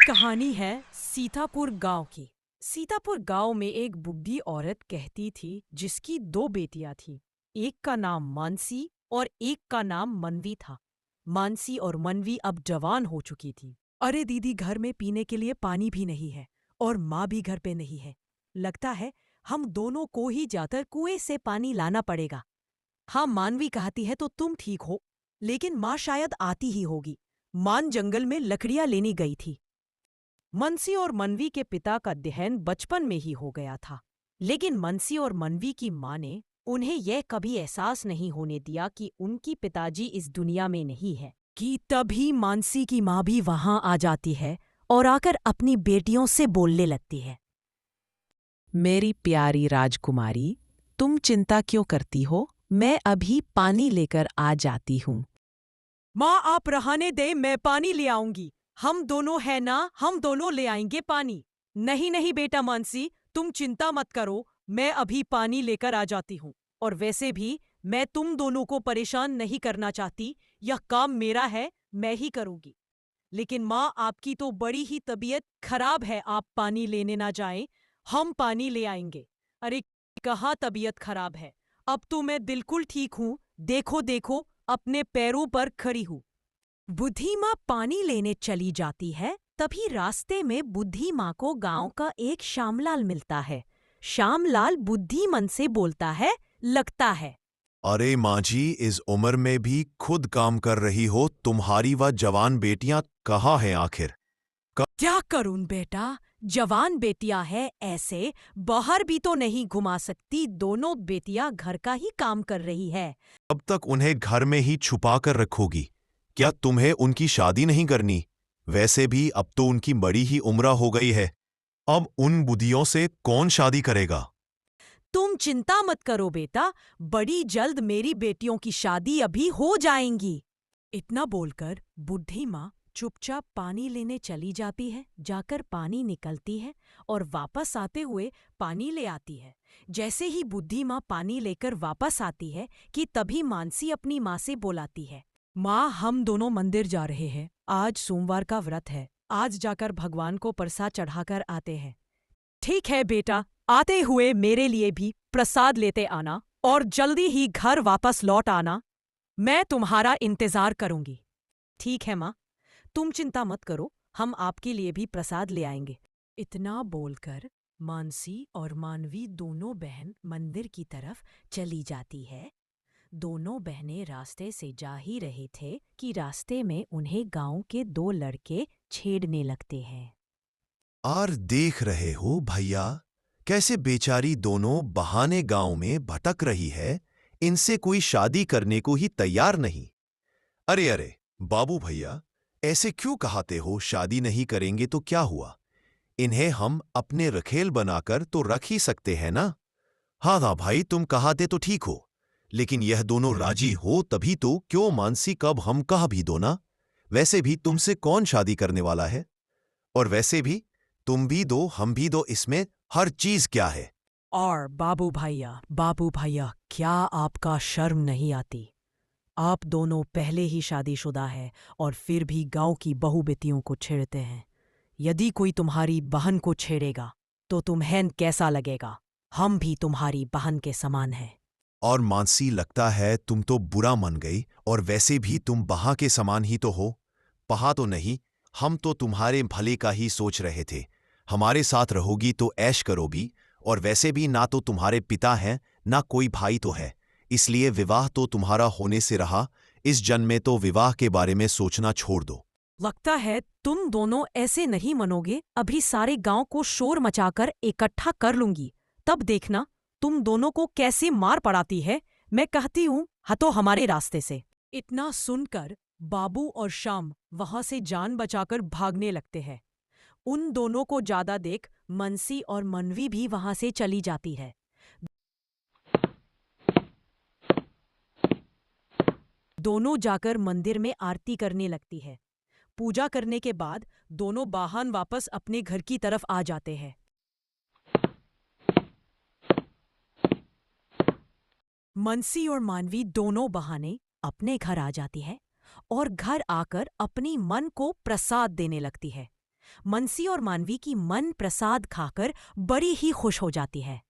कहानी है सीतापुर गांव की। सीतापुर गांव में एक बूढ़ी औरत कहती थी जिसकी दो बेटियां थीं। एक का नाम मानसी और एक का नाम मनवी था। मानसी और मनवी अब जवान हो चुकी थी। अरे दीदी, घर में पीने के लिए पानी भी नहीं है और माँ भी घर पे नहीं है। लगता है हम दोनों को ही जाकर कुएं से पानी लाना पड़ेगा। हाँ, मानवी कहती है तो तुम ठीक हो, लेकिन माँ शायद आती ही होगी। मान जंगल में लकड़ियां लेने गई थी। मनसी और मनवी के पिता का देहांत बचपन में ही हो गया था, लेकिन मनसी और मनवी की माँ ने उन्हें यह कभी एहसास नहीं होने दिया कि उनकी पिताजी इस दुनिया में नहीं है। कि तभी मानसी की माँ भी वहां आ जाती है और आकर अपनी बेटियों से बोलने लगती है। मेरी प्यारी राजकुमारी, तुम चिंता क्यों करती हो? मैं अभी पानी लेकर आ जाती हूँ। माँ, आप रहने दे, मैं पानी ले आऊंगी। हम दोनों है ना, हम दोनों ले आएंगे पानी। नहीं नहीं बेटा मानसी, तुम चिंता मत करो, मैं अभी पानी लेकर आ जाती हूँ। और वैसे भी मैं तुम दोनों को परेशान नहीं करना चाहती, यह काम मेरा है, मैं ही करूंगी। लेकिन माँ, आपकी तो बड़ी ही तबीयत खराब है, आप पानी लेने ना जाएं, हम पानी ले आएंगे। अरे कहाँ तबीयत खराब है, अब तो मैं बिल्कुल ठीक हूँ। देखो देखो, अपने पैरों पर खड़ी हूँ। बुद्धि माँ पानी लेने चली जाती है। तभी रास्ते में बुद्धि माँ को गांव का एक श्यामलाल मिलता है। श्यामलाल बुद्धि मन से बोलता है, लगता है। अरे माँ जी, इस उम्र में भी खुद काम कर रही हो। तुम्हारी वह जवान बेटियां कहाँ हैं आखिर? क्या करूं बेटा, जवान बेटियां है, ऐसे बाहर भी तो नहीं घुमा सकती। दोनों बेटियां घर का ही काम कर रही है। कब तक उन्हें घर में ही छुपा कर रखोगी? क्या तुम्हें उनकी शादी नहीं करनी? वैसे भी अब तो उनकी बड़ी ही उम्र हो गई है। अब उन बुढ़ियों से कौन शादी करेगा? तुम चिंता मत करो बेटा, बड़ी जल्द मेरी बेटियों की शादी अभी हो जाएंगी। इतना बोलकर बुढ़ी माँ चुपचाप पानी लेने चली जाती है। जाकर पानी निकलती है और वापस आते हुए पानी ले आती है। जैसे ही बुढ़ी माँ पानी लेकर वापस आती है कि तभी मानसी अपनी माँ से बोलाती है, माँ, हम दोनों मंदिर जा रहे हैं। आज सोमवार का व्रत है, आज जाकर भगवान को प्रसाद चढ़ाकर आते हैं। ठीक है बेटा, आते हुए मेरे लिए भी प्रसाद लेते आना और जल्दी ही घर वापस लौट आना। मैं तुम्हारा इंतजार करूंगी। ठीक है माँ, तुम चिंता मत करो, हम आपके लिए भी प्रसाद ले आएंगे। इतना बोलकर मानसी और मानवी दोनों बहन मंदिर की तरफ चली जाती है। दोनों बहनें रास्ते से जा ही रहे थे कि रास्ते में उन्हें गांव के दो लड़के छेड़ने लगते हैं। और देख रहे हो भैया, कैसे बेचारी दोनों बहाने गांव में भटक रही है। इनसे कोई शादी करने को ही तैयार नहीं। अरे अरे बाबू भैया, ऐसे क्यों कहते हो? शादी नहीं करेंगे तो क्या हुआ? इन्हें हम अपने रखेल बनाकर तो रख ही सकते हैं ना। हाँ हाँ भाई, तुम कहते तो ठीक हो, लेकिन यह दोनों राजी हो तभी तो। क्यों मानसी, कब हम कह भी दो ना। वैसे भी तुमसे कौन शादी करने वाला है? और वैसे भी तुम भी दो हम भी दो, इसमें हर चीज क्या है? और बाबू भैया, क्या आपका शर्म नहीं आती? आप दोनों पहले ही शादीशुदा है और फिर भी गांव की बहू बेटियों को छेड़ते हैं। यदि कोई तुम्हारी बहन को छेड़ेगा तो तुम्हें कैसा लगेगा? हम भी तुम्हारी बहन के समान हैं। और मानसी, लगता है तुम तो बुरा मन गई। और वैसे भी तुम बहा के समान ही तो हो। पहा तो नहीं, हम तो तुम्हारे भले का ही सोच रहे थे। हमारे साथ रहोगी तो ऐश करोगी। और वैसे भी ना तो तुम्हारे पिता हैं ना कोई भाई तो है, इसलिए विवाह तो तुम्हारा होने से रहा। इस जन्म में तो विवाह के बारे में सोचना छोड़ दो। लगता है तुम दोनों ऐसे नहीं मनोगे। अभी सारे गांव को शोर मचाकर इकट्ठा कर लूंगी, तब देखना तुम दोनों को कैसे मार पड़ाती है। मैं कहती हूँ, हटो हमारे रास्ते से। इतना सुनकर बाबू और श्याम वहां से जान बचाकर भागने लगते हैं। उन दोनों को ज्यादा देख मनसी और मनवी भी वहां से चली जाती है। दोनों जाकर मंदिर में आरती करने लगती है। पूजा करने के बाद दोनों वाहन वापस अपने घर की तरफ आ जाते हैं। मनसी और मानवी दोनों बहाने अपने घर आ जाती है और घर आकर अपनी मन को प्रसाद देने लगती है। मनसी और मानवी की मन प्रसाद खाकर बड़ी ही खुश हो जाती है।